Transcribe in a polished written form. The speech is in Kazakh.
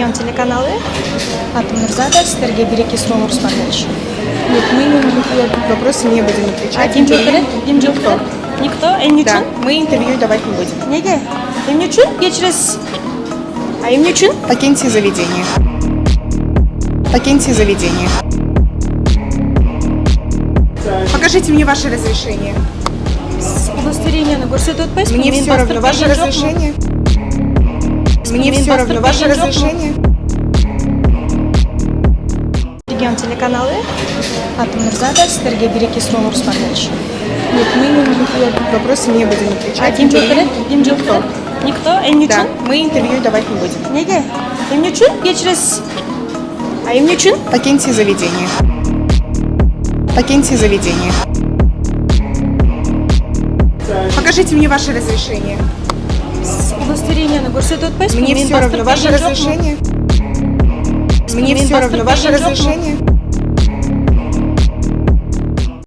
регион телеканалы Атымырзада сіздерге бір-екі сұрағымыз бар болчу. Нет, мы на вопросы не будем отвечать. Ким жооп берет? Никто. Никто? Эмне Да, үчүн? мы интервью давать не будем. Неге? Эмне үчүн? Кечиресиз. А эмне үчүн? Покиньте заведение. Покиньте заведение. Покажите мне ваше разрешение. Удостоверениени көрсөтүп атпайсызбы? Мне все равно ваше разрешение. Мне все равно ваше разрешение. Регион телеканалы Атымырзада сіздерге бір-екі сұрағымыз бар болчу. Нет, мы на вопросы не будем отвечать. Ким жооп берет? Никто. Никто? Эмне Да, үчүн? мы интервью давать не будем. Неге? Эмне үчүн? Кечиресиз. А эмне үчүн? Покиньте заведение. Покиньте заведение. Покажите мне ваше разрешение. Удостоверениени көрсөтүп атпайсызбы? Мне все равно ваше разрешение. Мне все равно ваше разрешение.